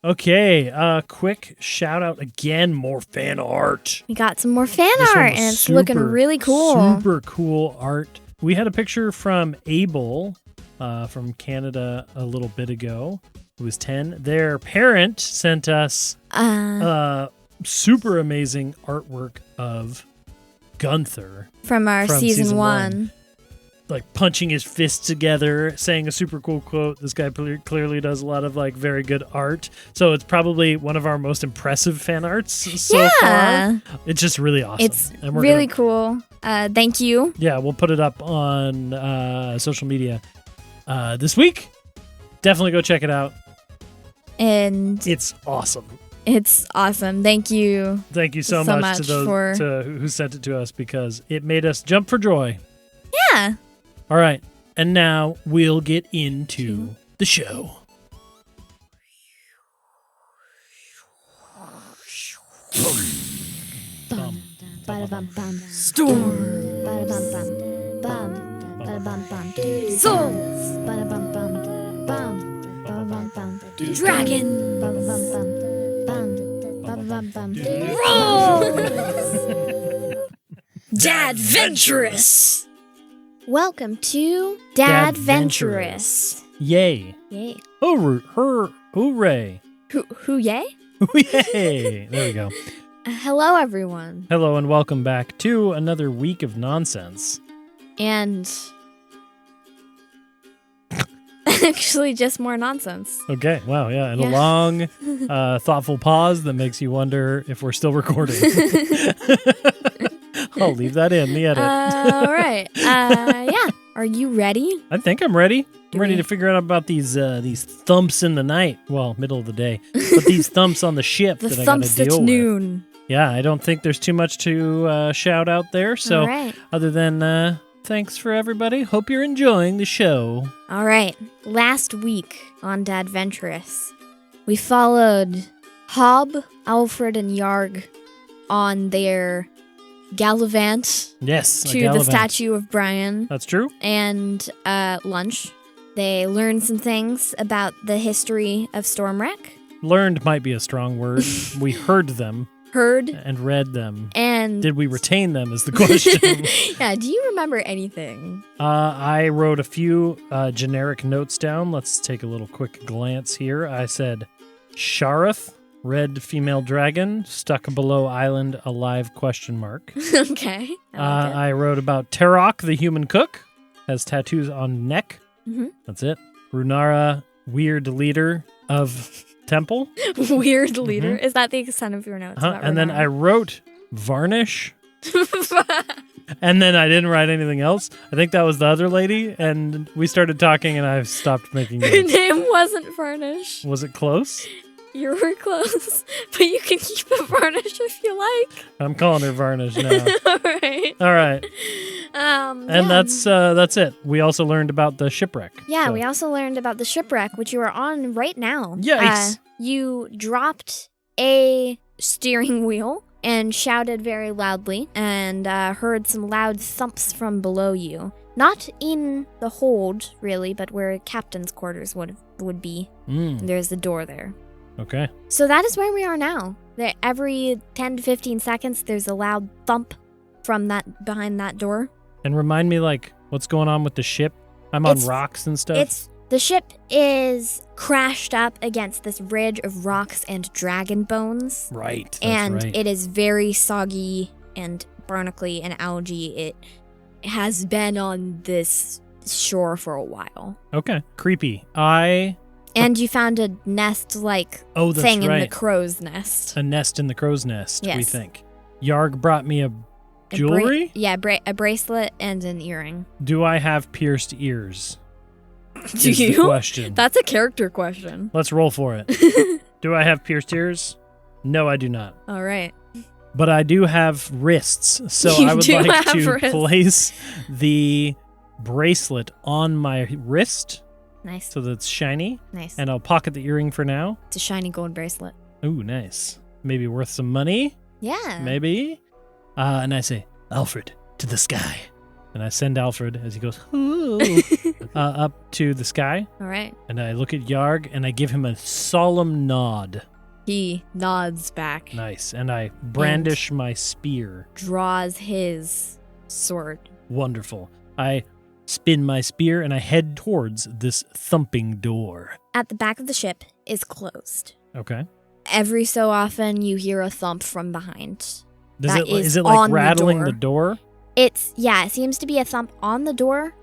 Okay, quick shout out again, more fan art. We got some more fan art, and it's looking really cool. Super cool art. We had a picture from Abel from Canada a little bit ago, who was 10. Their parent sent us super amazing artwork of Gunther. From season 1. Like punching his fists together, saying a super cool quote. This guy clearly does a lot of like very good art. So it's probably one of our most impressive fan arts so far. It's just really awesome. It's really cool. Thank you. Yeah, we'll put it up on social media this week. Definitely go check it out. And it's awesome. It's awesome. Thank you. Thank you so much to those who sent it to us, because it made us jump for joy. Yeah. All right, and now we'll get into the show. Storm. Souls. Dragon. Roll. Dadventurous. Welcome to Dadventurous. Yay. Yay. Hooray. Who yay? Yay. There we go. Hello, everyone. Hello, and welcome back to another week of nonsense. And actually just more nonsense. Okay, wow, yeah. And a long, thoughtful pause that makes you wonder if we're still recording. I'll leave that in the edit. All right. Yeah. Are you ready? I think I'm ready. I'm ready to figure out about these thumps in the night. Well, middle of the day. But these thumps on the ship that I gotta deal with. At noon. Yeah, I don't think there's too much to shout out there. So other than thanks for everybody. Hope you're enjoying the show. All right. Last week on Dadventurous, we followed Hob, Alfred, and Yarg on their gallivant to the statue of Brian. That's true. And lunch. They learned some things about the history of Stormwreck. Learned might be a strong word. We heard them. Heard. And read them. And did we retain them is the question. Yeah, do you remember anything? I wrote a few generic notes down. Let's take a little quick glance here. I said, Sharath. Red female dragon stuck below island alive ? Okay. I wrote about Terok, the human cook, has tattoos on neck. Mm-hmm. That's it. Runara, weird leader of temple. Weird leader? Mm-hmm. Is that the extent of your notes? And then I wrote Varnish. And then I didn't write anything else. I think that was the other lady, and we started talking and I stopped making notes. Her name wasn't Varnish. Was it close? You were close, but you can keep it Varnish if you like. I'm calling her Varnish now. All right. And that's it. We also learned about the shipwreck. Yeah, we also learned about the shipwreck, which you are on right now. Yikes. You dropped a steering wheel and shouted very loudly and heard some loud thumps from below you. Not in the hold, really, but where captain's quarters would be. There's the door there. Okay. So that is where we are now. Every 10 to 15 seconds, there's a loud thump from behind that door. And remind me, what's going on with the ship? I'm on rocks and stuff. The ship is crashed up against this ridge of rocks and dragon bones. Right. And it is very soggy and barnacly and algae. It has been on this shore for a while. Okay. Creepy. And you found a nest-like thing in the crow's nest. A nest in the crow's nest, yes. We think. Yarg brought me a jewelry? A bracelet and an earring. Do I have pierced ears? Do you? The question. That's a character question. Let's roll for it. Do I have pierced ears? No, I do not. All right. But I do have wrists, so I would like to place the bracelet on my wrist. Nice. So that it's shiny. Nice. And I'll pocket the earring for now. It's a shiny gold bracelet. Ooh, nice. Maybe worth some money? Yeah. Maybe. And I say, Alfred, to the sky. And I send Alfred as he goes up to the sky. All right. And I look at Yarg and I give him a solemn nod. He nods back. Nice. And I brandish my spear. Draws his sword. Wonderful. I spin my spear and I head towards this thumping door. At the back of the ship is closed. Okay. Every so often you hear a thump from behind. Is it like rattling the door? It seems to be a thump on the door,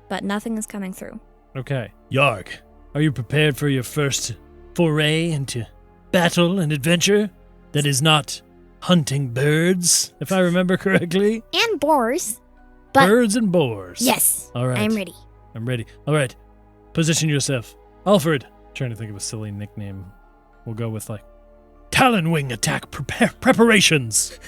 but nothing is coming through. Okay. Yarg, are you prepared for your first foray into battle and adventure that is not hunting birds, if I remember correctly? And boars. But birds and boars. Yes. All right. I'm ready. I'm ready. All right. Position yourself. Alfred. Trying to think of a silly nickname. We'll go with like Talon Wing attack preparations.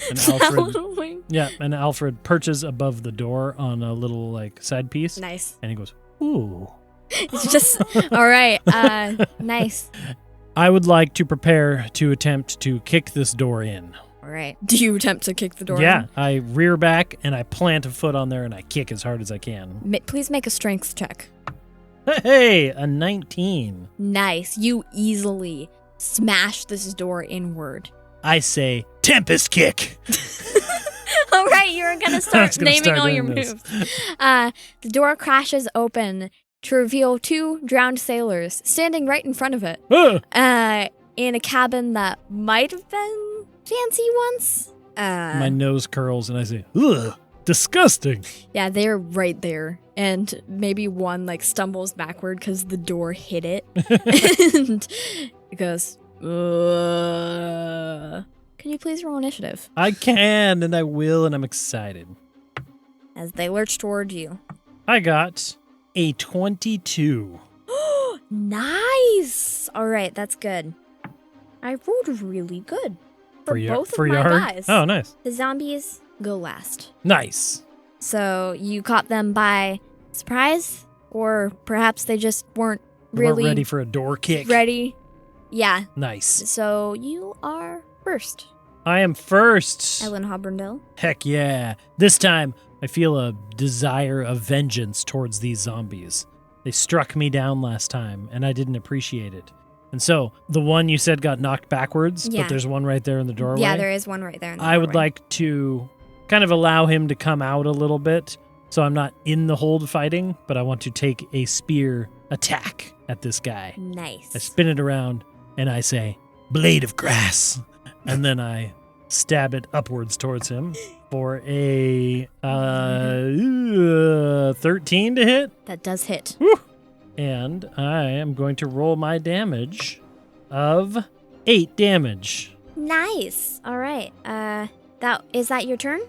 And Talon Wing. Yeah, and Alfred perches above the door on a little like side piece. Nice. And he goes, ooh. It's just all right. Nice. I would like to prepare to attempt to kick this door in. All right. Do you attempt to kick the door in? Yeah, I rear back and I plant a foot on there and I kick as hard as I can. Please make a strength check. Hey, a 19. Nice. You easily smash this door inward. I say, Tempest kick. All right, you're going to start naming all your moves. The door crashes open to reveal 2 drowned sailors standing right in front of it. In a cabin that might have been fancy once. My nose curls and I say, ugh, disgusting. Yeah, they're right there. And maybe one like stumbles backward because the door hit it. And it goes, Can you please roll initiative? I can, and I will, and I'm excited. As they lurch toward you. I got a 22. Nice! All right, that's good. I rolled really good. For both of my guys. Oh, nice. The zombies go last. Nice. So you caught them by surprise? Or perhaps they just weren't really ready for a door kick. Ready. Yeah. Nice. So you are first. I am first. Ellen Hoberndale. Heck yeah. This time, I feel a desire of vengeance towards these zombies. They struck me down last time, and I didn't appreciate it. And so, the one you said got knocked backwards, but there's one right there in the doorway. Yeah, there is one right there in the doorway. I would like to kind of allow him to come out a little bit, so I'm not in the hold fighting, but I want to take a spear attack at this guy. Nice. I spin it around, and I say, blade of grass. And then I stab it upwards towards him for a 13 to hit. That does hit. Woo! And I am going to roll my damage of 8 damage. Nice. All right. Is that your turn?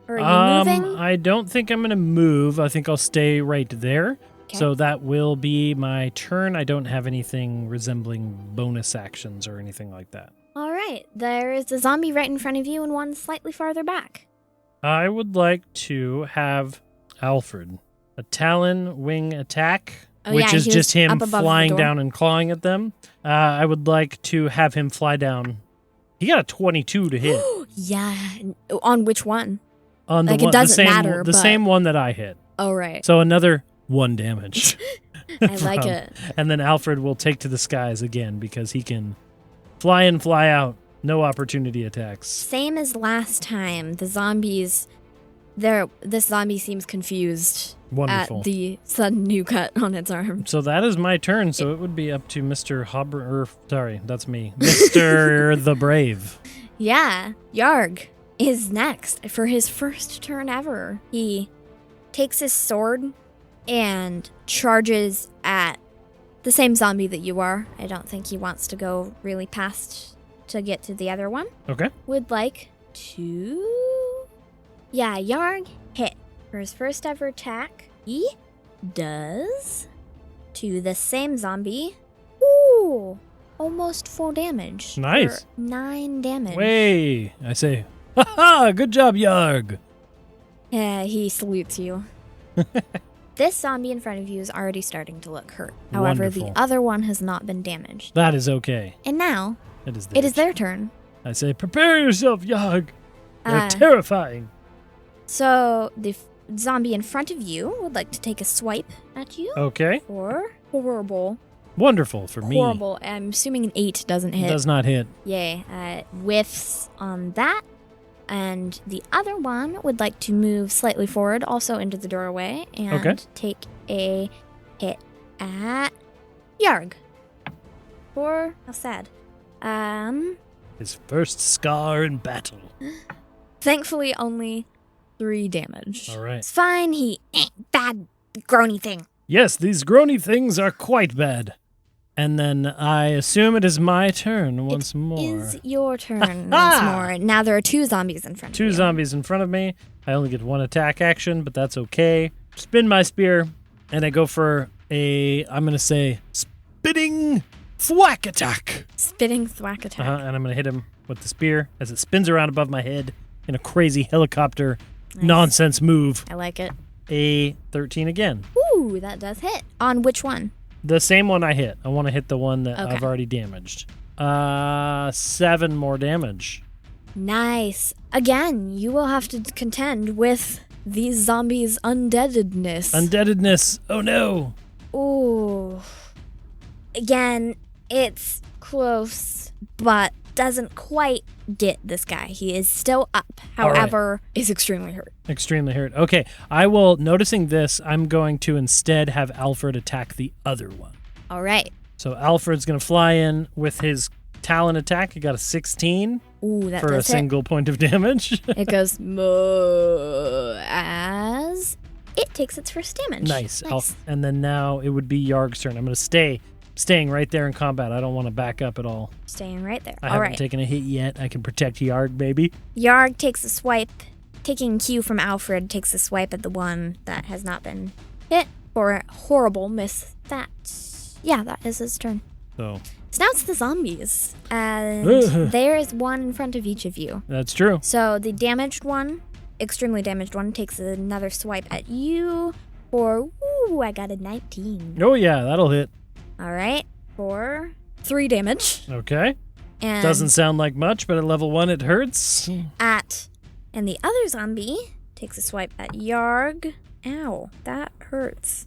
Or are you moving? I don't think I'm going to move. I think I'll stay right there. Okay. So that will be my turn. I don't have anything resembling bonus actions or anything like that. All right. There is a zombie right in front of you and one slightly farther back. I would like to have Alfred a Talon Wing attack. Which is just him flying down and clawing at them. I would like to have him fly down. He got a 22 to hit. Yeah. On which one? On the like, one, it doesn't matter. The same one that I hit. Oh, right. So another 1 damage. I like it. And then Alfred will take to the skies again because he can fly in, fly out. No opportunity attacks. Same as last time. The zombies, this zombie seems confused. Wonderful. At the sudden new cut on its arm. So that is my turn. So it would be up to Mr. Sorry, that's me. Mr. the Brave. Yeah. Yarg is next for his first turn ever. He takes his sword and charges at the same zombie that you are. I don't think he wants to go really past to get to the other one. Okay. Would like to... Yeah, Yarg hit. For his first ever attack, he does to the same zombie. Ooh, almost full damage. Nice. 9 damage. Way, I say, ha! Good job, Yarg. Yeah, he salutes you. This zombie in front of you is already starting to look hurt. However, Wonderful. the other one has not been damaged. That is okay. And now, it is their turn. I say, prepare yourself, Yarg. They're terrifying. So, zombie in front of you would like to take a swipe at you. Okay. Or horrible. Wonderful for me. Horrible. I'm assuming an 8 doesn't hit. Does not hit. Yay. Whiffs on that. And the other one would like to move slightly forward, also into the doorway, and take a hit at Yarg. How sad. His first scar in battle. Thankfully, only 3 damage. All right. It's fine. He ain't bad, groany thing. Yes, these groany things are quite bad. And then I assume it is my turn once more. It is your turn once more. Now there are 2 zombies in front of you. 2 zombies in front of me. I only get 1 attack action, but that's okay. Spin my spear, and I go for I'm going to say, spitting thwack attack. Spitting thwack attack. And I'm going to hit him with the spear as it spins around above my head in a crazy helicopter nonsense move. I like it. A 13 again. Ooh, that does hit. On which one? The same one I hit. I want to hit the one that I've already damaged. 7 more damage. Nice. Again, you will have to contend with these zombies' undeadedness. Undeadedness. Oh no. Ooh. Again, it's close, but doesn't quite get this guy. He is still up. However, is extremely hurt. Extremely hurt. Okay, noticing this, I'm going to instead have Alfred attack the other one. All right. So Alfred's going to fly in with his talon attack. He got a 16 Ooh, that for a single point of damage. It goes as it takes its first damage. Nice. And then now it would be Yarg's turn. I'm going to staying right there in combat. I don't want to back up at all. Staying right there. I haven't taken a hit yet. I can protect Yarg, baby. Yarg takes a swipe, taking cue from Alfred, takes a swipe at the one that has not been hit for a horrible miss. That is his turn. So now it's the zombies. And there is one in front of each of you. That's true. So the damaged one, extremely damaged one, takes another swipe at you for, I got a 19. Oh yeah, that'll hit. All right, for 3 damage. Okay. And doesn't sound like much, but at level 1 it hurts. And the other zombie takes a swipe at Yarg. Ow, that hurts.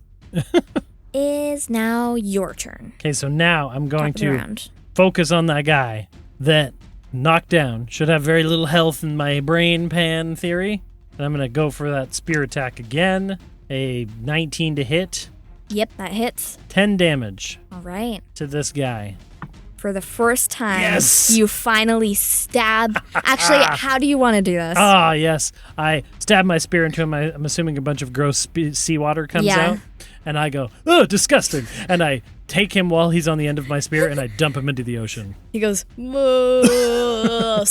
Is now your turn. Okay, so now I'm going to focus on that guy that knocked down. Should have very little health in my brain pan theory. And I'm going to go for that spear attack again. A 19 to hit. Yep, that hits. 10 damage. All right. To this guy. For the first time, yes! You finally stab. Actually, how do you want to do this? Yes. I stab my spear into him. I'm assuming a bunch of gross seawater comes out. And I go, oh, disgusting. And I take him while he's on the end of my spear and I dump him into the ocean. He goes, sploosh.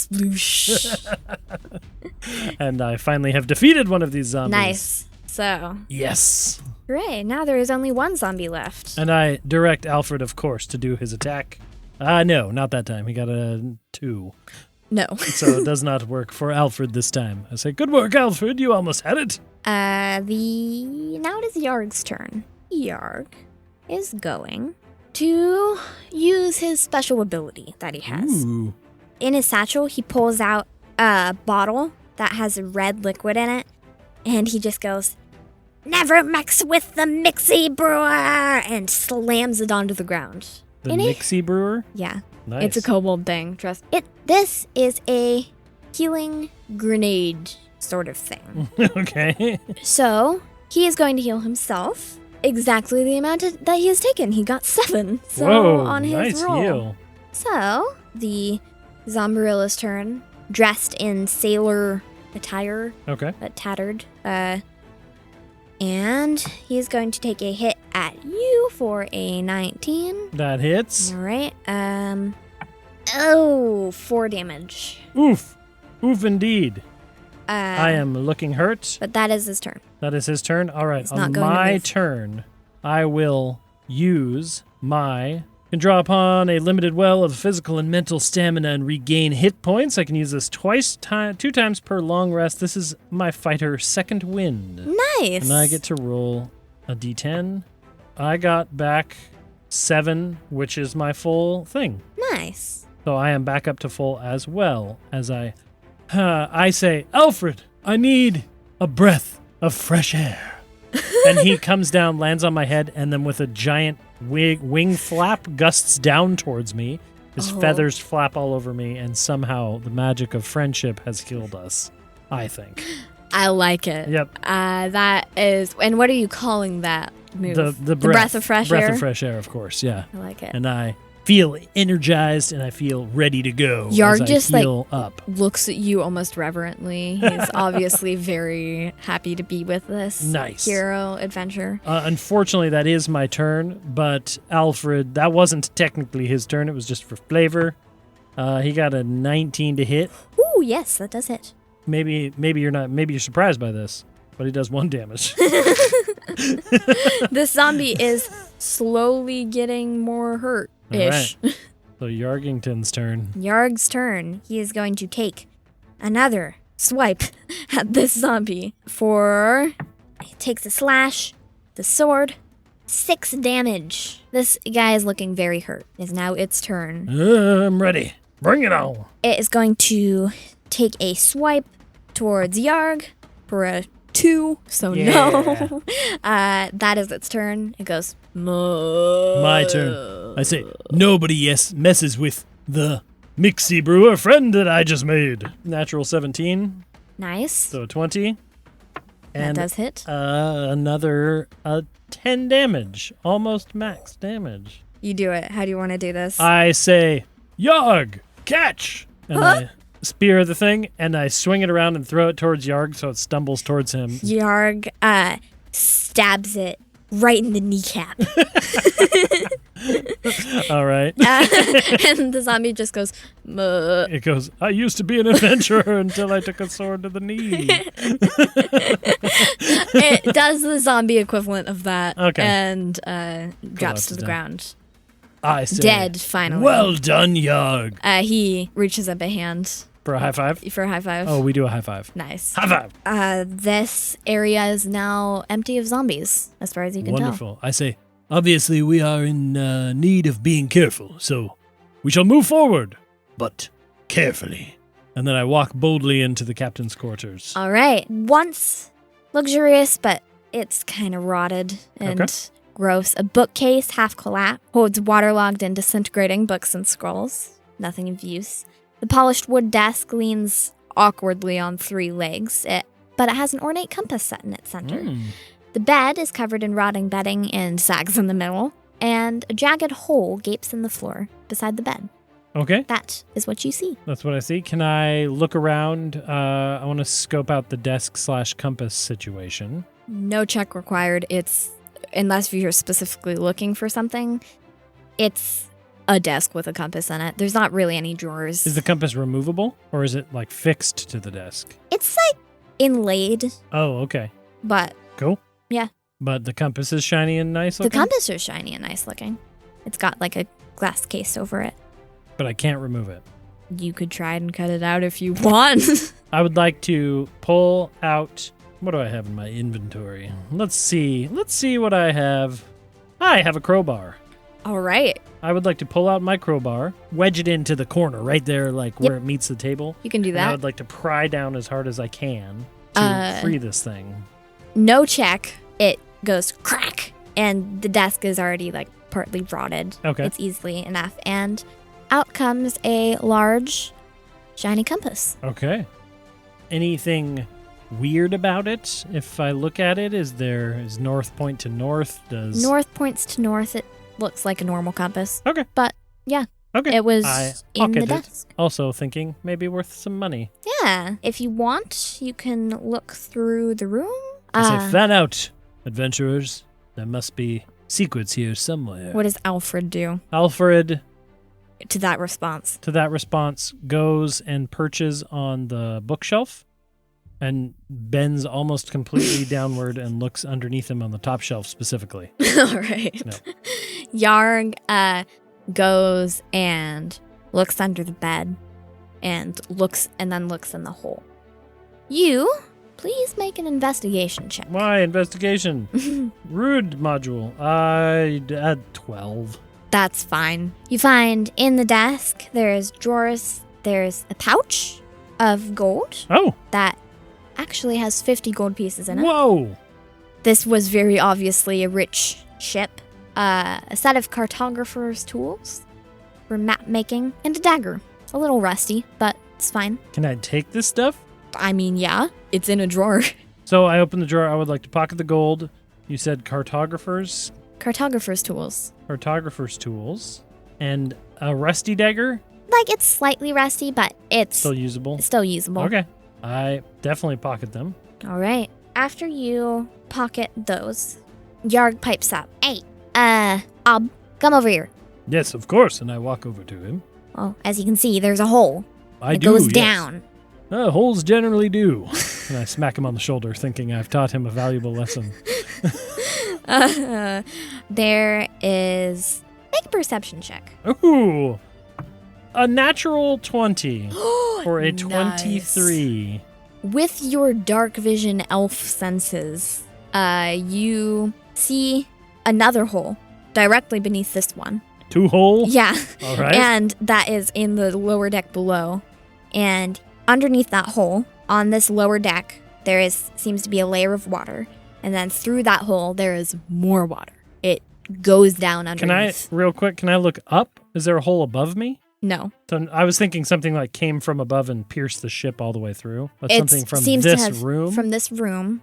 And I finally have defeated one of these zombies. Nice. So. Yes. Hooray, now there is only 1 zombie left. And I direct Alfred, of course, to do his attack. No, not that time. He got a 2. No. So it does not work for Alfred this time. I say, good work, Alfred. You almost had it. Now it is Yarg's turn. Yarg is going to use his special ability that he has. Ooh. In his satchel, he pulls out a bottle that has a red liquid in it, and he just goes, "Never mix with the Mixie Brewer," and slams it onto the ground. The Mixie Brewer? Yeah. Nice. It's a kobold thing, trust. This is a healing grenade sort of thing. Okay. So, he is going to heal himself exactly the amount that he has taken. He got 7. So whoa, on his nice roll. heal. So, the Zombarilla's turn, dressed in sailor attire. Okay. But tattered. And he's going to take a hit at you for a 19. That hits. All right. 4 damage. Oof. Oof indeed. I Uh, am looking hurt. But that is his turn. That is his turn. All right. He's not On going to my move. turn, I will use my... Can draw upon a limited well of physical and mental stamina and regain hit points. I can use this 2 times per long rest. This is my fighter second wind. Nice. And I get to roll a d10. I got back 7, which is my full thing. Nice. So I am back up to full as well as I say, Alfred, I need a breath. of fresh air. And he comes down, lands on my head, and then with a giant wing flap, gusts down towards me. His feathers flap all over me, and somehow the magic of friendship has healed us, I think. I like it. Yep. That is, and what are you calling that move? The breath of fresh air? Breath of fresh air, of course, yeah. I like it. And I feel energized, and I feel ready to go. Yarg as just I heal up. looks at you almost reverently. He's obviously very happy to be with this hero adventure. Unfortunately, that is my turn, but Alfred, that wasn't technically his turn. It was just for flavor. He got a 19 to hit. Ooh, yes, that does hit. Maybe you're surprised by this, but he does 1 damage. This zombie is slowly getting more hurt-ish. Right. So Yargington's turn. Yarg's turn. He is going to take another swipe at this zombie he takes a slash, the sword, 6 damage. This guy is looking very hurt. It is now its turn. I'm ready. Bring it on. It is going to take a swipe towards Yarg for a 2, so no. That is its turn. It goes, my turn. I say, nobody messes with the Mixie Brewer friend that I just made. Natural 17. Nice. So 20. And that does hit. Another 10 damage. Almost max damage. You do it. How do you want to do this? I say, Yarg, catch! And I spear the thing, and I swing it around and throw it towards Yarg so it stumbles towards him. Yarg stabs it right in the kneecap. All right. And the zombie just goes, Muh. It goes, I used to be an adventurer until I took a sword to the knee. It does the zombie equivalent of that. Okay. And drops to the ground. I say, dead, finally. Well done, Yarg. He reaches up a hand. For a high five? For a high five. Oh, we do a high five. Nice. High five. This area is now empty of zombies, as far as you can tell. Wonderful. I say, obviously we are in need of being careful, so we shall move forward, but carefully. And then I walk boldly into the captain's quarters. All right. Once luxurious, but it's kind of rotted and gross. A bookcase, half collapsed, holds waterlogged and disintegrating books and scrolls. Nothing of use. The polished wood desk leans awkwardly on 3 legs, but it has an ornate compass set in its center. The bed is covered in rotting bedding and sags in the middle, and a jagged hole gapes in the floor beside the bed. Okay. That is what you see. That's what I see. Can I look around? I want to scope out the desk/compass situation. No check required. Unless you're specifically looking for something, it's a desk with a compass in it. There's not really any drawers. Is the compass removable, or is it like fixed to the desk? It's like inlaid. Oh, okay. But cool. Yeah. But the compass is shiny and nice looking? The compass is shiny and nice looking. It's got like a glass case over it. But I can't remove it. You could try and cut it out if you want. I would like to pull out... What do I have in my inventory? Let's see what I have. I have a crowbar. All right. I would like to pull out my crowbar, wedge it into the corner right there, like where it meets the table. You can do that. And I would like to pry down as hard as I can to free this thing. No check. It goes crack, and the desk is already like partly rotted. Okay. It's easily enough. And out comes a large, shiny compass. Okay. Anything weird about it? If I look at it, is north point to north? North points to north. It looks like a normal compass. Okay. But yeah. Okay. It was in the desk. Also thinking maybe worth some money. Yeah. If you want, you can look through the room. I say, fan out, adventurers. There must be secrets here somewhere. What does Alfred do? Alfred, to that response, goes and perches on the bookshelf and bends almost completely downward and looks underneath him on the top shelf specifically. All right. No. Yarg goes and looks under the bed and then looks in the hole. You... Please make an investigation check. Why investigation? Rude module. I had 12. That's fine. You find in the desk, there's drawers, there's a pouch of gold. Oh. That actually has 50 gold pieces in it. Whoa! This was very obviously a rich ship. A set of cartographer's tools for map making, and a dagger. A little rusty, but it's fine. Can I take this stuff? I mean, yeah, it's in a drawer. So I open the drawer. I would like to pocket the gold. You said cartographer's? Cartographer's tools. Cartographer's tools. And a rusty dagger? Like, it's slightly rusty, but it's Still usable? still usable. Okay. I definitely pocket them. All right. After you pocket those, Yarg pipes up. Hey, Ob, come over here. Yes, of course. And I walk over to him. Well, as you can see, there's a hole. It goes yes. down. Holes generally do. And I smack him on the shoulder, thinking I've taught him a valuable lesson. There is... Make a perception check. Ooh! A natural 20 for a Nice. 23. With your dark vision elf senses, you see another hole directly beneath this one. 2 hole? Yeah. All right. And that is in the lower deck below. And underneath that hole, on this lower deck, there seems to be a layer of water. And then through that hole, there is more water. It goes down underneath. Real quick, can I look up? Is there a hole above me? No. So I was thinking something like came from above and pierced the ship all the way through. But It something from seems this to have, room? From this room,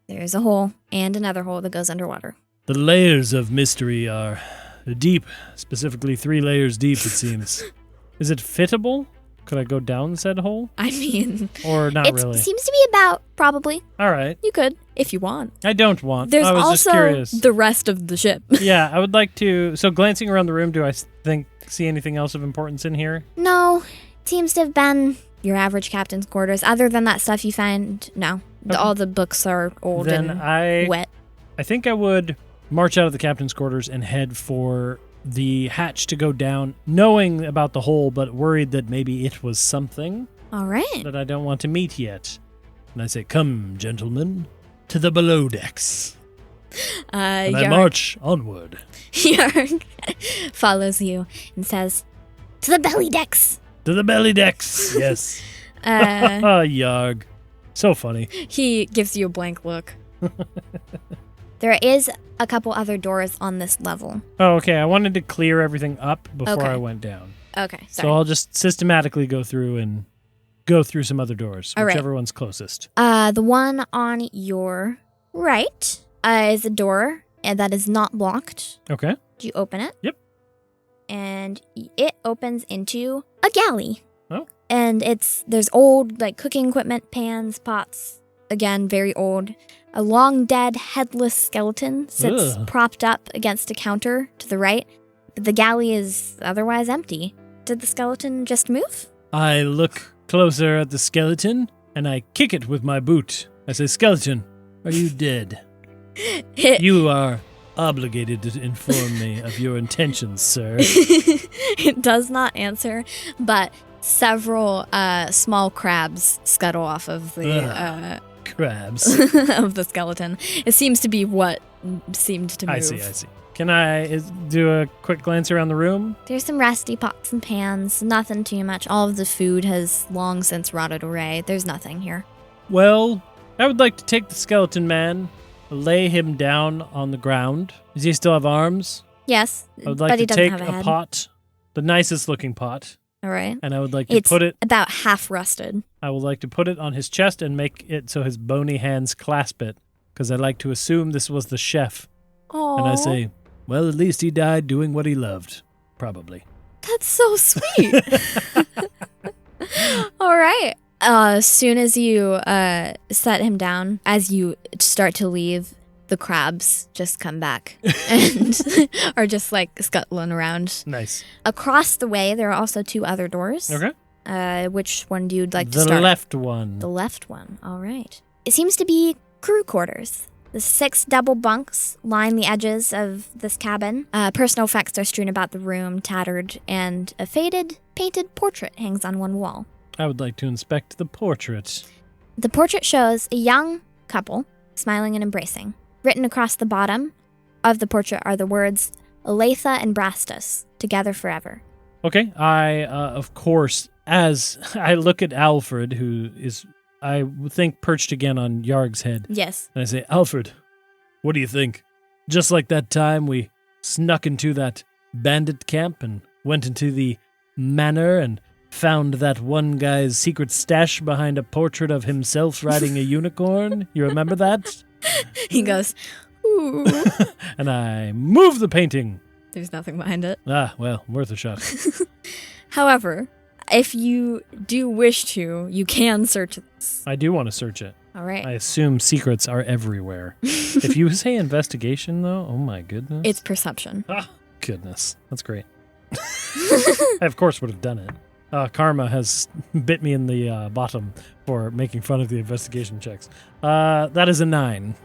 there's a hole and another hole that goes underwater. The layers of mystery are deep, specifically 3 layers deep, it seems. Is it fittable? Could I go down said hole? I mean, Or not it really? seems to be about, probably. All right. You could, if you want. I don't want. There's I was also just curious. the rest of the ship. Yeah, I would like to... So glancing around the room, do I see anything else of importance in here? No, it seems to have been your average captain's quarters. Other than that stuff you find, no. Okay. All the books are old Then and wet. I think I would march out of the captain's quarters and head for the hatch to go down, knowing about the hole, but worried that maybe it was something All right. that I don't want to meet yet. And I say, come, gentlemen, to the below decks. And I march onward. Yarg follows you and says, to the belly decks. To the belly decks, yes. Yarg. So funny. He gives you a blank look. There is a couple other doors on this level. Oh, okay. I wanted to clear everything up before Okay. I went down. Okay, So sorry. I'll just systematically go through some other doors, All right. whichever one's closest. The one on your right is a door that is not blocked. Okay. Do you open it? Yep. And it opens into a galley. Oh. And there's old like cooking equipment, pans, pots. Again, very old. A long dead headless skeleton sits Ugh. propped up against a counter to the right. But the galley is otherwise empty. Did the skeleton just move? I look closer at the skeleton, and I kick it with my boot. I say, skeleton, are you dead? You are obligated to inform me of your intentions, sir. It does not answer, but several small crabs scuttle off of the Crabs. of the skeleton. It seems to be what seemed to move. I see. Can I do a quick glance around the room? There's some rusty pots and pans, nothing too much. All of the food has long since rotted away. There's nothing here. Well, I would like to take the skeleton man, lay him down on the ground. Does he still have arms? Yes, I would but like he to doesn't take have a a head. pot, the nicest looking pot, All right. and I would like to It's put it about half rusted. I would like to put it on his chest and make it so his bony hands clasp it, because I like to assume this was the chef. Oh, And I say, well, at least he died doing what he loved. Probably. that's so sweet. All right. As soon as you set him down, as you start to leave, the crabs just come back and are just like scuttling around. Nice. Across the way, there are also 2 other doors. Okay. Which one do you like to The start? left one. The left one. All right. It seems to be crew quarters. The 6 double bunks line the edges of this cabin. Personal effects are strewn about the room, tattered, and a faded, painted portrait hangs on one wall. I would like to inspect the portrait. The portrait shows a young couple smiling and embracing. Written across the bottom of the portrait are the words, Aletha and Brastus, together forever. Okay. I, of course, as I look at Alfred, who is I think perched again on Yarg's head. Yes. And I say, Alfred, what do you think? Just like that time we snuck into that bandit camp and went into the manor and found that one guy's secret stash behind a portrait of himself riding a unicorn. You remember that? He goes, ooh. And I move the painting. There's nothing behind it. Ah, well, worth a shot. However, if you do wish to, you can search this. I do want to search it. All right. I assume secrets are everywhere. If you say investigation, though, oh my goodness. It's perception. Ah, goodness. That's great. I, of course, would have done it. Karma has bit me in the bottom for making fun of the investigation checks. That is a 9.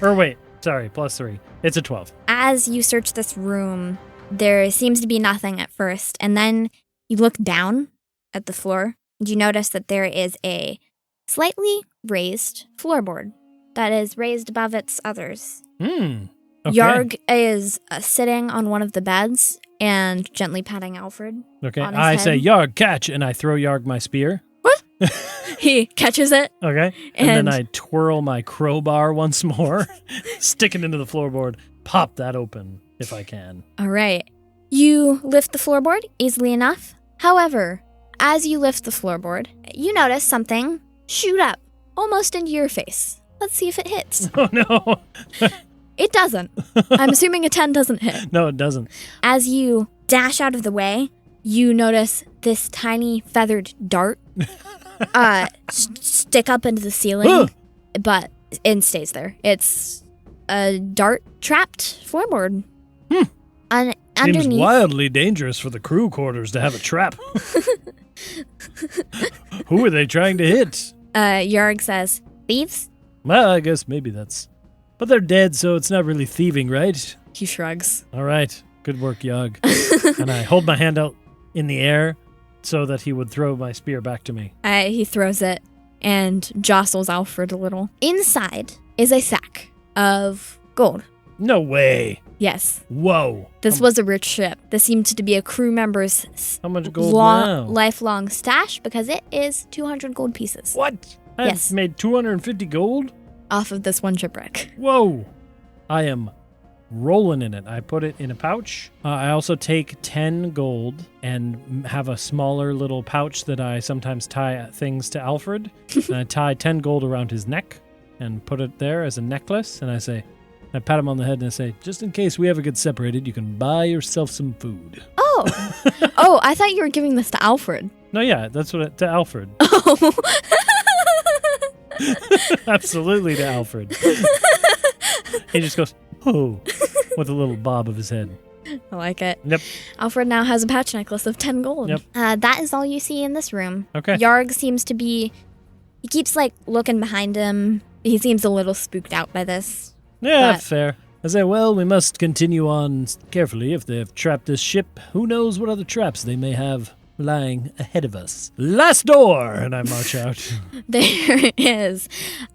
Or wait, sorry, +3. It's a 12. As you search this room, there seems to be nothing at first, and then you look down at the floor, and you notice that there is a slightly raised floorboard that is raised above its others. Okay. Yarg is sitting on one of the beds and gently patting Alfred. Okay, on his I head. say, Yarg, catch, and I throw Yarg my spear. What? He catches it. Okay, and then And- I twirl my crowbar once more, stick it into the floorboard, pop that open if I can. All right. You lift the floorboard easily enough. However, as you lift the floorboard, you notice something shoot up almost into your face. Let's see if it hits. Oh no, It doesn't. I'm assuming a 10 doesn't hit. no, it doesn't. As you dash out of the way, you notice this tiny feathered dart stick up into the ceiling, but it stays there. It's a dart trapped floorboard. Seems Underneath, wildly dangerous for the crew quarters to have a trap. Who are they trying to hit? Yarg says, "Thieves?" Well, I guess maybe that's... But they're dead, so it's not really thieving, right? He shrugs. All right. Good work, Yog. And I hold my hand out in the air so that he would throw my spear back to me. He throws it and jostles Alfred a little. Inside is a sack of gold. No way. Yes, Whoa. this was a rich ship. This seemed to be a crew member's How much gold now? lifelong stash because it is 200 gold pieces What? I've Yes. made 250 gold? off of this one shipwreck. Whoa. I am rolling in it. I put it in a pouch. I also take 10 gold and have a smaller little pouch that I sometimes tie things to Alfred. And I tie 10 gold around his neck and put it there as a necklace. And I pat him on the head and I say, just in case we ever get separated, you can buy yourself some food. Oh, oh! I thought you were giving this to Alfred. No, yeah, that's what to Alfred. Oh, Absolutely to Alfred. He just goes, oh, with a little bob of his head. I like it. Yep. Alfred now has a pouch necklace of 10 gold. Yep. That is all you see in this room. Okay. Yarg seems to be. He keeps looking behind him. He seems a little spooked out by this. Yeah, But- fair. I say, well, we must continue on carefully. If they have trapped this ship, who knows what other traps they may have lying ahead of us. Last door! And I march out. There is.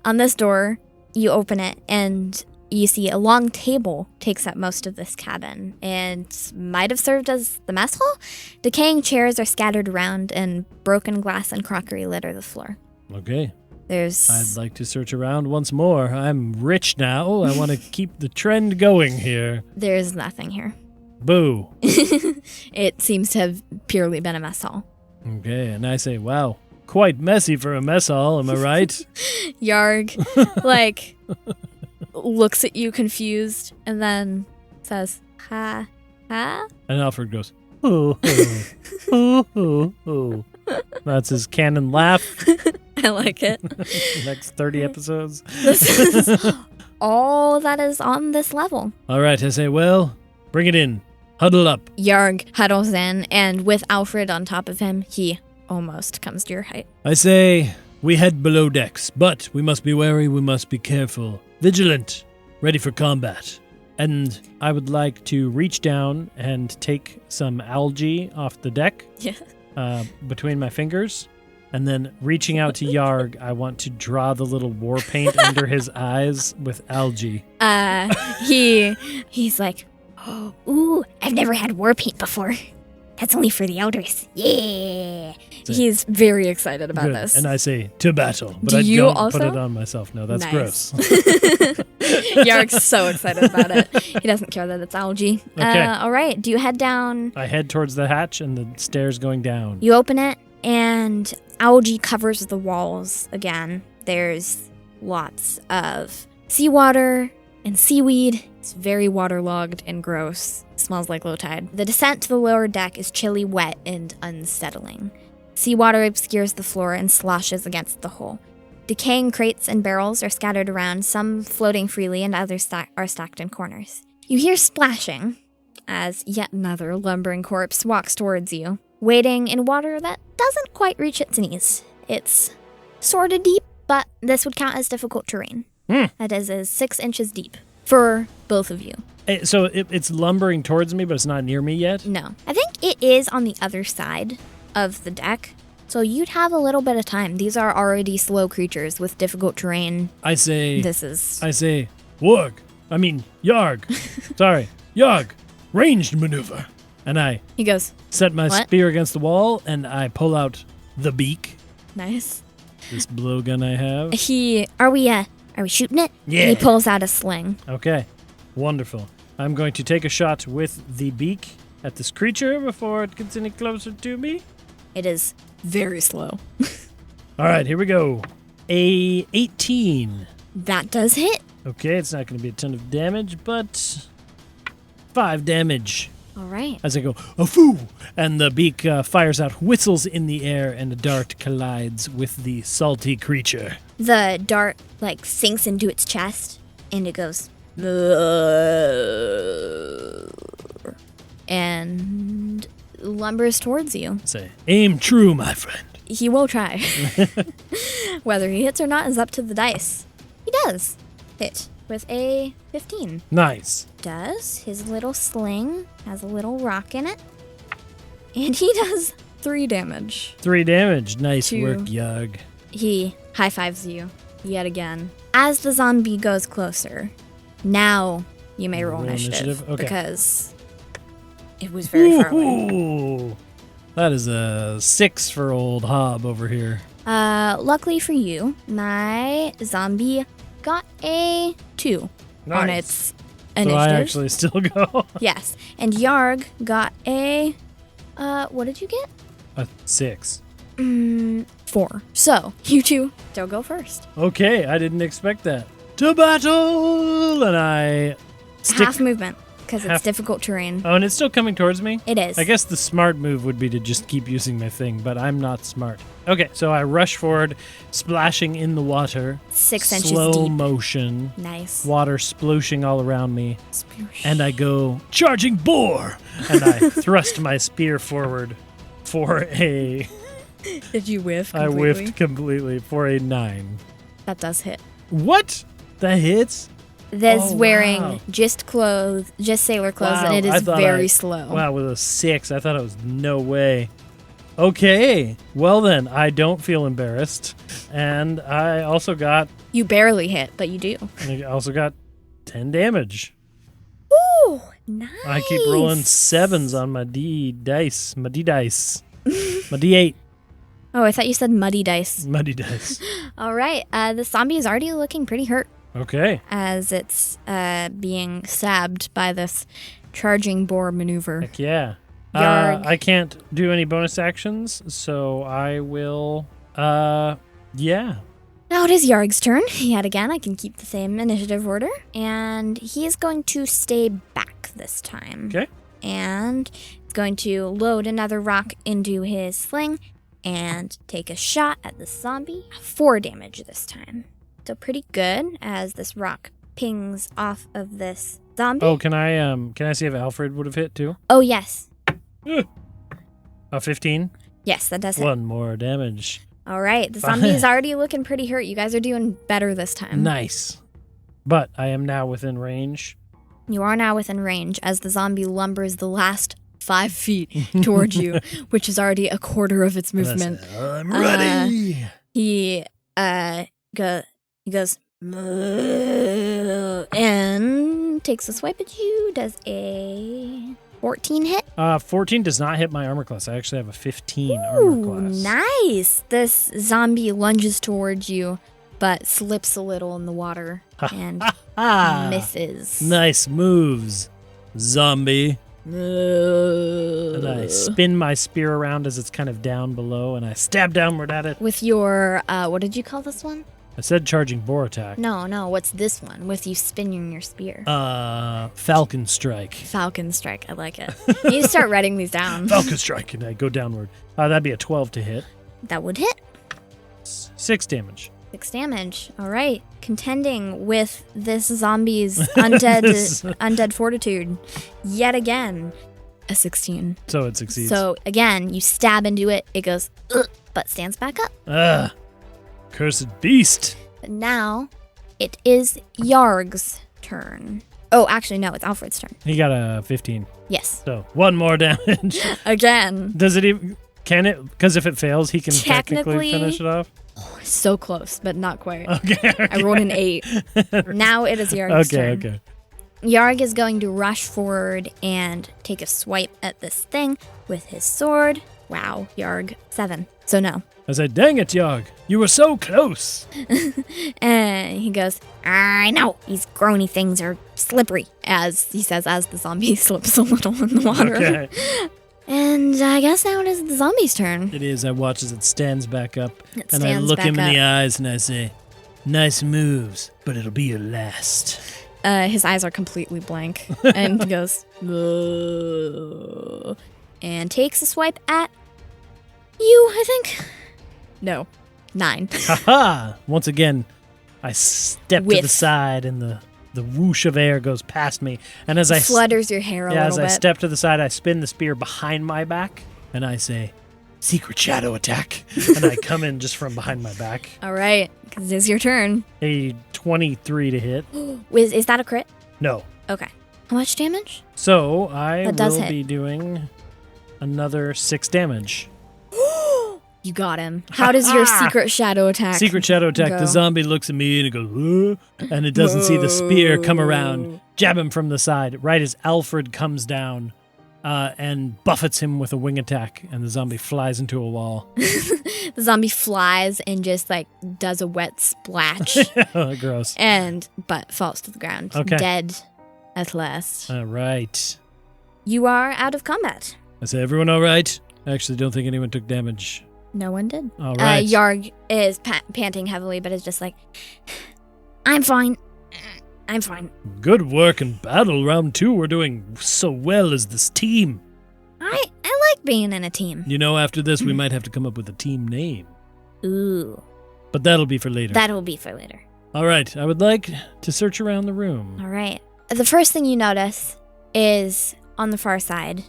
On this door, you open it and you see a long table takes up most of this cabin and might have served as the mess hall. Decaying chairs are scattered around and broken glass and crockery litter the floor. Okay. There's I'd like to search around once more. I'm rich now. I want to keep the trend going here. there's nothing here. Boo. It seems to have purely been a mess hall. Okay, and I say, wow, quite messy for a mess hall, am I right? Yarg looks at you confused and then says, "Ha, ha." And Alfred goes, oh, oh, oh, oh, oh. That's his canon laugh. I like it. Next 30 episodes. This is all that is on this level. All right, I say, well, bring it in. Huddle up. Yarg huddles in, and with Alfred on top of him, he almost comes to your height. I say, we head below decks, but we must be wary, we must be careful, vigilant, ready for combat. And I would like to reach down and take some algae off the deck Yeah. between my fingers. And then reaching out to Yarg, I want to draw the little war paint under his eyes with algae. He's like, "Oh, ooh, I've never had war paint before." That's only for the elders. Yeah. He's very excited about Good. this. And I say, to battle. But Do I you don't also? put it on myself. No, that's gross. Yarg's so excited about it. He doesn't care that it's algae. Okay. All right. Do you head down? I head towards the hatch and the stairs going down. You open it, and algae covers the walls again. There's lots of seawater and seaweed. It's very waterlogged and gross. It smells like low tide. The descent to the lower deck is chilly, wet, and unsettling. Seawater obscures the floor and sloshes against the hull. Decaying crates and barrels are scattered around, some floating freely and others are stacked in corners. You hear splashing as yet another lumbering corpse walks towards you, wading in water that doesn't quite reach its knees. It's sort of deep, but this would count as difficult terrain. That is 6 inches deep for both of you. So it's lumbering towards me, but it's not near me yet? No. I think it is on the other side of the deck, so you'd have a little bit of time. These are already slow creatures with difficult terrain. I say, Yarg. Sorry, Yarg. Ranged maneuver. And He goes, set my what? spear against the wall, and I pull out the beak. Nice. This blowgun I have. Are we shooting it? Yeah. And he pulls out a sling. Okay, wonderful. I'm going to take a shot with the beak at this creature before it gets any closer to me. It is very slow. All right, here we go. A 18. That does hit. Okay, it's not going to be a ton of damage, but 5 damage. All right. As I go, afoo! And the beak fires out whistles in the air, and a dart collides with the salty creature. The dart, sinks into its chest, and it goes... and lumbers towards you. Say, aim true, my friend. He will try. Whether he hits or not is up to the dice. He does hit with a 15. Nice. Does. His little sling has a little rock in it. And he does 3 damage. 3 damage. Nice Two. work, Yarg. He high-fives you yet again. As the zombie goes closer, now you may roll initiative. Okay. Because it was very far away. Ooh, that is a 6 for old Hob over here. Luckily for you, my zombie got a 2 on Nice. its So initiative. I actually still go. Yes. And Yarg got a... what did you get? A 6. 4. So, you two still go first. Okay, I didn't expect that. To battle! And I stick... Half movement, because it's Half- difficult terrain. Oh, and it's still coming towards me? It is. I guess the smart move would be to just keep using my thing, but I'm not smart. Okay, so I rush forward, splashing in the water. 6 inches Slow deep. motion. Nice. Water sploshing all around me. And I go, charging boar! And I thrust my spear forward for a... Did you whiff I whiffed completely for a 9. That does hit. What? That hits? This Oh, wearing wow. just sailor clothes, Wow, and it I is thought very I- slow. Wow, with a 6, I thought it was no way. Okay, well then, I don't feel embarrassed. And I also got You barely hit, but you do. 10 damage. Ooh, nice. I keep rolling 7s on my D dice. My D8. Oh, I thought you said muddy dice. Muddy dice. All right. The zombie is already looking pretty hurt Okay. as it's being stabbed by this charging boar maneuver. Heck yeah. Yarg. I can't do any bonus actions, so I will, yeah. Now it is Yarg's turn. Yet again, I can keep the same initiative order. And he is going to stay back this time. Okay. And he's going to load another rock into his sling and take a shot at the zombie. 4 damage this time. So pretty good as this rock pings off of this zombie. Oh, can I see if Alfred would have hit too? Oh, yes. A 15? Yes, that does hit. 1 more damage. All right. The zombie is already looking pretty hurt. You guys are doing better this time. Nice. But I am now within range. You are now within range as the zombie lumbers the last 5 feet towards you, which is already a quarter of its movement. I'm ready. He goes and takes a swipe at you. Does a 14 hit? 14 does not hit my armor class. I actually have a 15 armor class. Nice. This zombie lunges towards you, but slips a little in the water and misses. Nice moves, zombie. And I spin my spear around as it's kind of down below, and I stab downward at it. With your, what did you call this one? I said charging boar attack. No, what's this one? With you spinning your spear. Falcon strike. Falcon strike, I like it. You start writing these down. Falcon strike, and I go downward. That'd be a 12 to hit. That would hit. 6 damage. 6 damage. All right. Contending with this zombie's undead fortitude. Yet again, a 16. So it succeeds. So again, you stab into it. It goes, ugh, but stands back up. Cursed beast. But now, it is Yarg's turn. Oh, actually, no, it's Alfred's turn. He got a 15. Yes. So 1 more damage. Again. Does it even... Can it? Because if it fails, he can technically finish it off? Oh, so close, but not quite. Okay. I rolled an 8. Now it is Yarg's turn. Okay. Yarg is going to rush forward and take a swipe at this thing with his sword. Wow, Yarg, 7. So no. I said, dang it, Yarg. You were so close. And he goes, I know. These groany things are slippery, as he says as the zombie slips a little in the water. Okay. And I guess now it is the zombie's turn. It is. I watch as it stands back up. It and I stands look back him in the up. eyes and I say, nice moves, but it'll be your last. His eyes are completely blank. And he goes, "Ugh," and takes a swipe at you, I think. No. 9. Haha! Once again, I step to the Whiff. side and the whoosh of air goes past me. And as I Flutters your hair a little as bit. I step to the side, I spin the spear behind my back and I say, secret shadow attack. And I come in just from behind my back. All right, because it's your turn. A 23 to hit. Is that a crit? No. Okay. How much damage? So I That does will hit. be doing another 6 damage. You got him. How does your secret shadow attack? Secret shadow attack. go? The zombie looks at me and it goes, and it doesn't see the spear come around, jab him from the side, right as Alfred comes down and buffets him with a wing attack, and the zombie flies into a wall. The zombie flies and just like does a wet splash Gross. but falls to the ground. Okay. Dead at last. All right. You are out of combat. I say, everyone all right? I actually don't think anyone took damage. No one did. All right. Yarg is panting heavily, but is just like, I'm fine. I'm fine. Good work in battle. Round 2, we're doing so well as this team. I like being in a team. You know, after this, we might have to come up with a team name. Ooh. But that'll be for later. That'll be for later. All right. I would like to search around the room. All right. The first thing you notice is on the far side,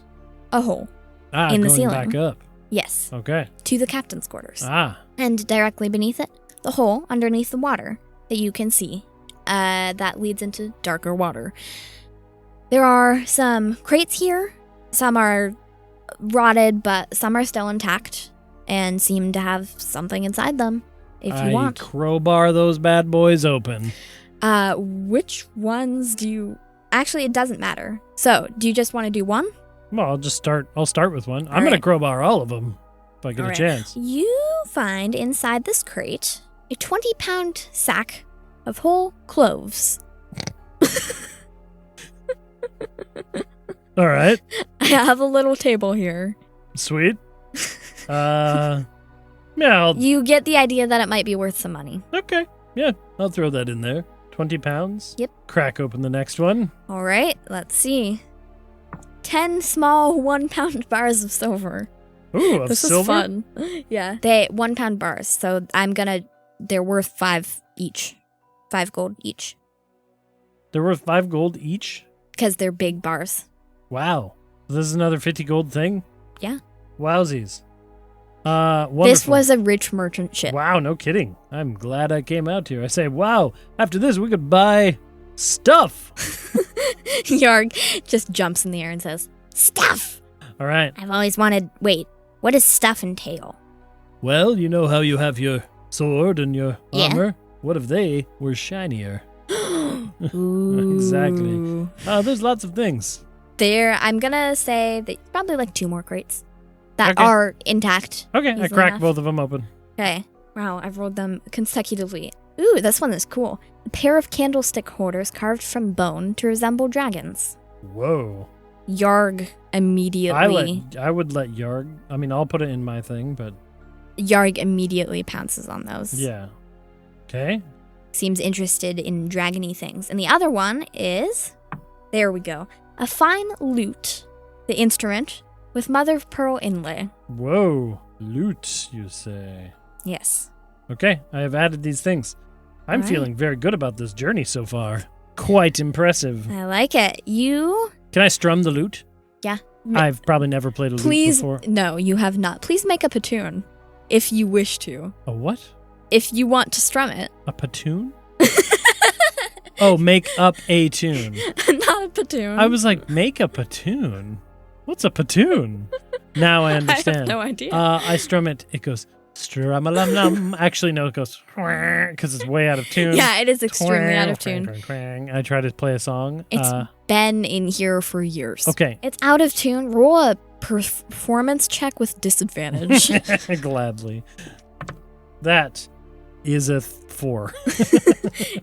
a hole. In the going ceiling. back up. Yes. Okay. To the captain's quarters. And directly beneath it, the hole underneath the water that you can see that leads into darker water. There are some crates here. Some are rotted, but some are still intact and seem to have something inside them if you want. Crowbar those bad boys open. Which ones do you... Actually, it doesn't matter. So, do you just want to do one? Well, I'll start with one. I'm going to crowbar all of them if I get a chance. You find inside this crate a 20-pound sack of whole cloves. All right. I have a little table here. Sweet. Yeah. You get the idea that it might be worth some money. Okay. Yeah, I'll throw that in there. 20 pounds. Yep. Crack open the next one. All right, let's see. 10 small 1-pound bars of silver. Ooh, of this silver? is fun. Yeah. 1-pound bars. So they're worth 5 each. 5 gold each. They're worth 5 gold each? Because they're big bars. Wow. This is another 50 gold thing? Yeah. Wowsies. Wonderful. This was a rich merchant ship. Wow, no kidding. I'm glad I came out here. I say, wow, after this we could buy stuff. Yarg just jumps in the air and says, stuff! All right. I've always wanted... Wait, what does stuff entail? Well, you know how you have your sword and your Yeah. armor? What if they were shinier? Ooh. Exactly. There's lots of things. I'm going to say that probably like 2 more crates that Okay. are intact. Okay, I easily cracked enough. both of them open. Okay. Wow, I've rolled them consecutively. Ooh, this one is cool. A pair of candlestick holders carved from bone to resemble dragons. Whoa. Yarg immediately. I would let Yarg. I mean, I'll put it in my thing, but Yarg immediately pounces on those. yeah. Okay. Seems interested in dragony things. And the other one is, there we go, a fine lute, the instrument, with mother of pearl inlay. Whoa. Loot, you say? Yes. Okay, I have added these things. I'm All right. feeling very good about this journey so far. Quite impressive. I like it. You, Can I strum the lute? yeah. I've probably never played a lute Please, before. no, you have not. Please make up a tune, if you wish to. A what? If you want to strum it. A patoon? Oh, make up a tune. Not a patoon. I was like, make a patoon? What's a patoon? Now I understand. I have no idea. I strum it. It goes strum-a-lum-lum. Actually, no, it goes because it's way out of tune. Yeah, it is extremely out of tune. I try to play a song. It's been in here for years. Okay. It's out of tune. Roll a performance check with disadvantage. Gladly. That is a 4.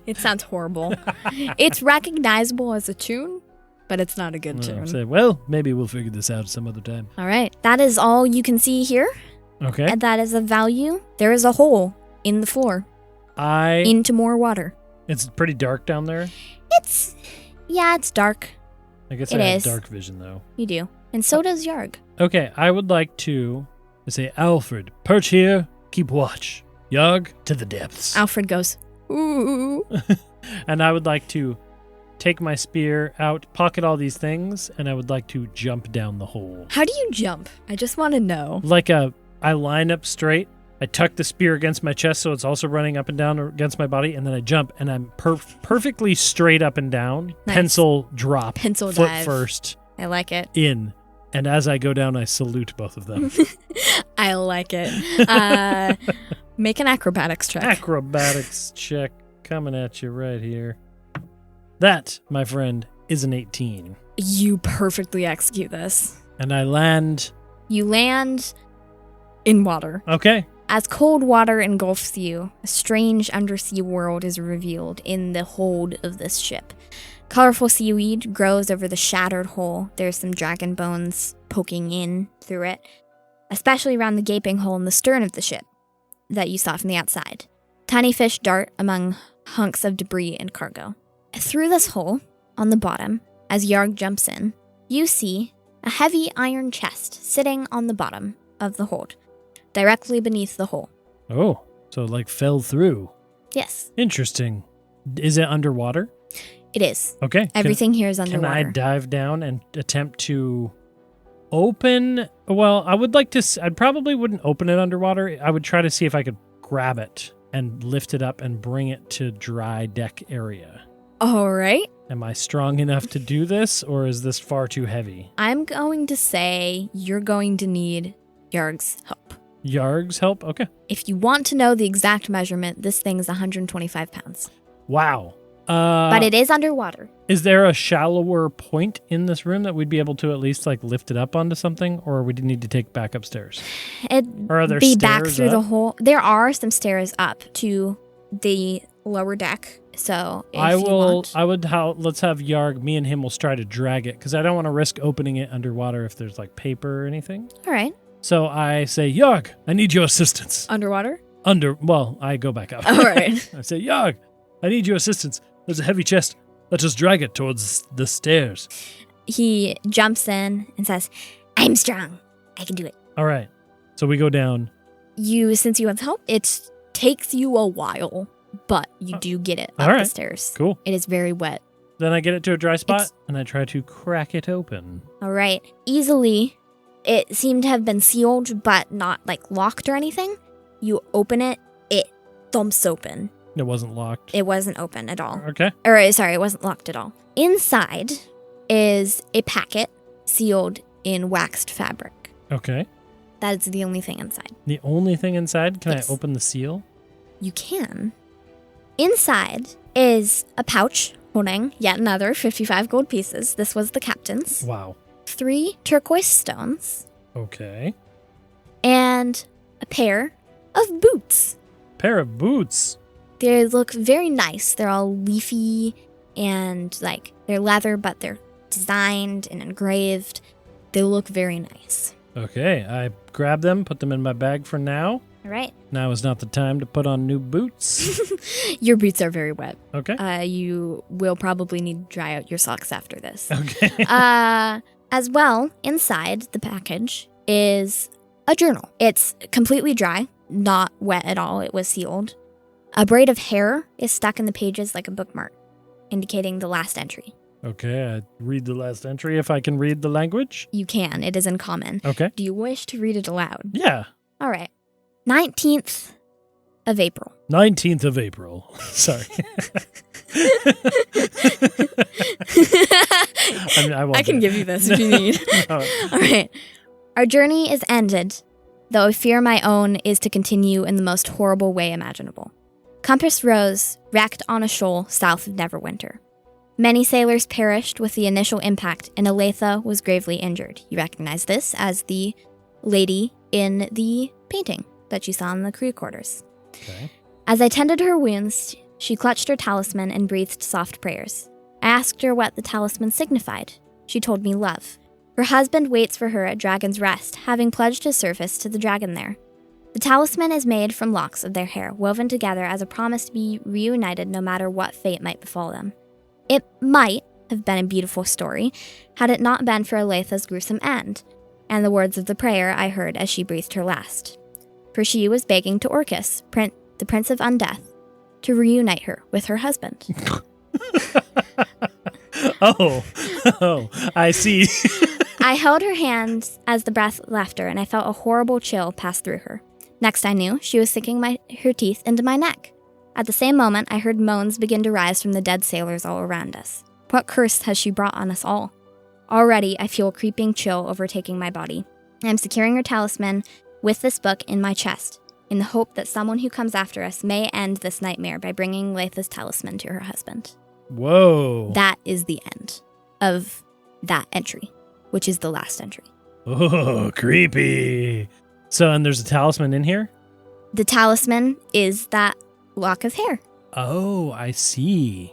It sounds horrible. It's recognizable as a tune, but it's not a good tune. Say, well, maybe we'll figure this out some other time. All right. That is all you can see here. Okay. And that is of value. There is a hole in the floor into more water. It's pretty dark down there. It's dark. I guess It I have is. dark vision, though. You do. And so does Yarg. Okay, I would like to say, Alfred, perch here, keep watch. Yog, to the depths. Alfred goes, ooh. And I would like to take my spear out, pocket all these things, and I would like to jump down the hole. How do you jump? I just want to know. I line up straight, I tuck the spear against my chest so it's also running up and down against my body, and then I jump, and I'm perfectly straight up and down. Nice. Pencil drop. Pencil foot dive. first. I like it. In. And as I go down, I salute both of them. I like it. Make an acrobatics check. Acrobatics check coming at you right here. That, my friend, is an 18. You perfectly execute this. And I land. You land in water. Okay. As cold water engulfs you, a strange undersea world is revealed in the hold of this ship. Colorful seaweed grows over the shattered hull. There's some dragon bones poking in through it, especially around the gaping hole in the stern of the ship that you saw from the outside. Tiny fish dart among hunks of debris and cargo. Through this hole, on the bottom, as Yarg jumps in, you see a heavy iron chest sitting on the bottom of the hold, directly beneath the hole. Oh, so it like fell through. Yes, Interesting. Is it underwater? it is. Okay. Everything here is Can underwater. I dive down and attempt to open? Well, I would like to. I probably wouldn't open it underwater. I would try to see if I could grab it and lift it up and bring it to dry deck area. All right. Am I strong enough to do this, or is this far too heavy? I'm going to say you're going to need Yarg's help. Yarg's help? Okay. If you want to know the exact measurement, this thing is 125 pounds. Wow. But it is underwater. Is there a shallower point in this room that we'd be able to at least like lift it up onto something, or would need to take back upstairs? Or are there Be stairs back through up? the hole. There are some stairs up to the lower deck. So if you want. Let's have Yarg. Me and him will try to drag it because I don't want to risk opening it underwater if there's like paper or anything. All right. So I say, Yarg, I need your assistance. Underwater? Well, I go back up. All right. I say, Yarg, I need your assistance. There's a heavy chest. Let us drag it towards the stairs. He jumps in and says, I'm strong. I can do it. All right. So we go down. Since you have help, it takes you a while, but you do get it up all the right. stairs. Cool. It is very wet. Then I get it to a dry spot and I try to crack it open. All right. Easily, it seemed to have been sealed, but not like locked or anything. You open it, it thumps open. It wasn't locked. It wasn't open at all. Okay. It wasn't locked at all. Inside is a packet sealed in waxed fabric. Okay. That is the only thing inside. The only thing inside? Can Yes. I open the seal? You can. Inside is a pouch holding yet another 55 gold pieces. This was the captain's. Wow. 3 turquoise stones. Okay. And a pair of boots. Pair of boots. They look very nice. They're all leafy and like they're leather, but they're designed and engraved. They look very nice. Okay, I grab them, put them in my bag for now. All right. Now is not the time to put on new boots. Your boots are very wet. Okay. You will probably need to dry out your socks after this. Okay. As well, inside the package is a journal. It's completely dry, not wet at all. It was sealed. A braid of hair is stuck in the pages like a bookmark, indicating the last entry. Okay, I read the last entry if I can read the language. You can. It is in common. Okay. Do you wish to read it aloud? Yeah. All right. 19th of April. 19th of April. Sorry. I can give you this if you need. All right. Our journey is ended, though I fear my own is to continue in the most horrible way imaginable. Compass Rose wrecked on a shoal south of Neverwinter. Many sailors perished with the initial impact, and Aletha was gravely injured. You recognize this as the lady in the painting that you saw in the crew quarters. Okay. As I tended her wounds, she clutched her talisman and breathed soft prayers. I asked her what the talisman signified. She told me love. Her husband waits for her at Dragon's Rest, having pledged his service to the dragon there. The talisman is made from locks of their hair, woven together as a promise to be reunited no matter what fate might befall them. It might have been a beautiful story, had it not been for Aletha's gruesome end, and the words of the prayer I heard as she breathed her last. For she was begging to Orcus, the Prince of Undeath, to reunite her with her husband. Oh, I see. I held her hand as the breath left her, and I felt a horrible chill pass through her. Next I knew, she was sinking her teeth into my neck. At the same moment, I heard moans begin to rise from the dead sailors all around us. What curse has she brought on us all? Already, I feel a creeping chill overtaking my body. I am securing her talisman with this book in my chest, in the hope that someone who comes after us may end this nightmare by bringing Aletha's talisman to her husband. Whoa. That is the end of that entry, which is the last entry. Oh, creepy. So, and there's a talisman in here? The talisman is that lock of hair. Oh, I see.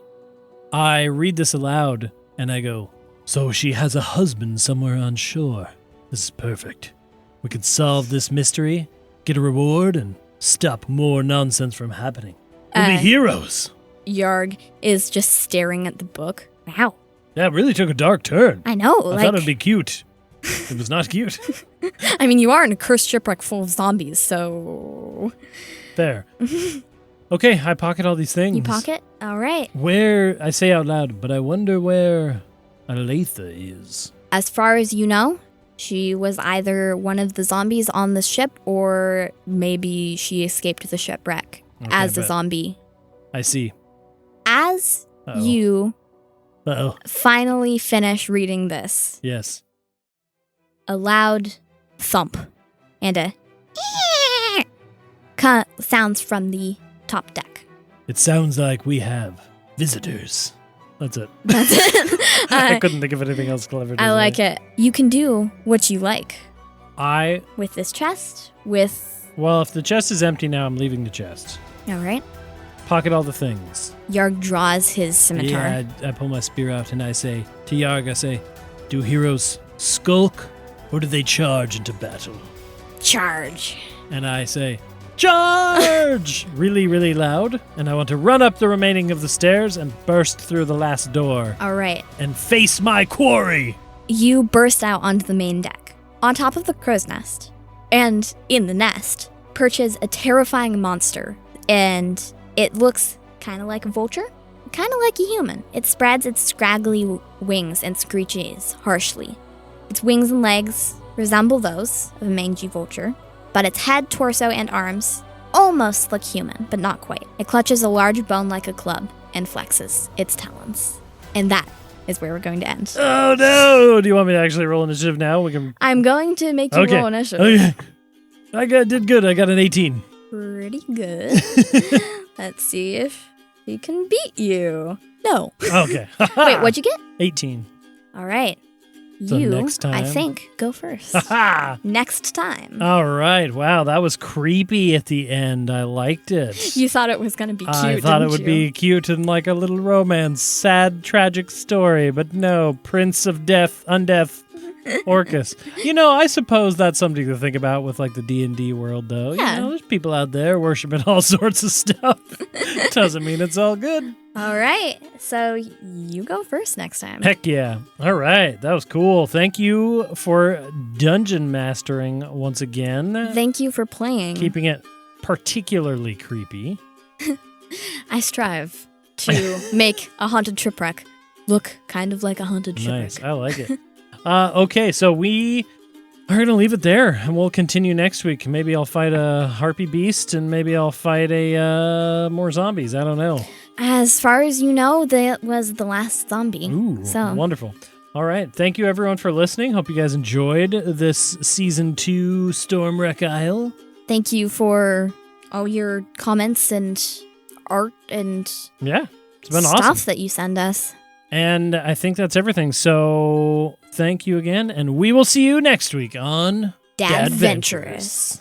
I read this aloud, and I go, so she has a husband somewhere on shore. This is perfect. We could solve this mystery, get a reward, and stop more nonsense from happening. We'll be heroes. Yarg is just staring at the book. Wow. Yeah, it really took a dark turn. I know. I thought it'd be cute. It was not cute. I mean, you are in a cursed shipwreck full of zombies, so... There. Okay, I pocket all these things. You pocket? All right. Where, I say out loud, but I wonder where Aletha is. As far as you know, she was either one of the zombies on the ship, or maybe she escaped the shipwreck as a zombie. I see. As you finally finish reading this. Yes. A loud thump and a sounds from the top deck. It sounds like we have visitors. That's it. That's it. I couldn't think of anything else clever to say. I like it. You can do what you like. With this chest, Well, if the chest is empty now, I'm leaving the chest. All right. Pocket all the things. Yarg draws his scimitar. Yeah, I pull my spear out and I say, to Yarg, do heroes skulk or do they charge into battle? Charge. And I say, charge! Really, really loud. And I want to run up the remaining of the stairs and burst through the last door. All right. And face my quarry. You burst out onto the main deck. On top of the crow's nest, and in the nest, perches a terrifying monster. And it looks kind of like a vulture, kind of like a human. It spreads its scraggly wings and screeches harshly. Its wings and legs resemble those of a mangy vulture, but its head, torso, and arms almost look human, but not quite. It clutches a large bone like a club and flexes its talons. And that is where we're going to end. Oh no! Do you want me to actually roll initiative now? I'm going to make you roll initiative. Okay. I did good. I got an 18. Pretty good. Let's see if he can beat you. No. Okay. Wait, what'd you get? 18. All right. So You, next time. I think, go first. Next time. All right. Wow, that was creepy at the end. I liked it. You thought it was going to be cute, I thought it didn't would you? be cute and like a little romance, sad, tragic story, but no, Prince of Death, Undeath, Orcus. I suppose that's something to think about with like the D&D world, though. Yeah. There's people out there worshiping all sorts of stuff. Doesn't mean it's all good. All right. So you go first next time. Heck yeah. All right. That was cool. Thank you for dungeon mastering once again. Thank you for playing. Keeping it particularly creepy. I strive to make a haunted shipwreck look kind of like a haunted shipwreck. Nice. I like it. Okay, so we are going to leave it there, and we'll continue next week. Maybe I'll fight a harpy beast, and maybe I'll fight more zombies. I don't know. As far as you know, that was the last zombie. Ooh, so wonderful. All right. Thank you, everyone, for listening. Hope you guys enjoyed this Season 2 Stormwreck Isle. Thank you for all your comments and art and Yeah, it's been stuff awesome. that you send us. And I think that's everything. So thank you again, and we will see you next week on Dadventurous.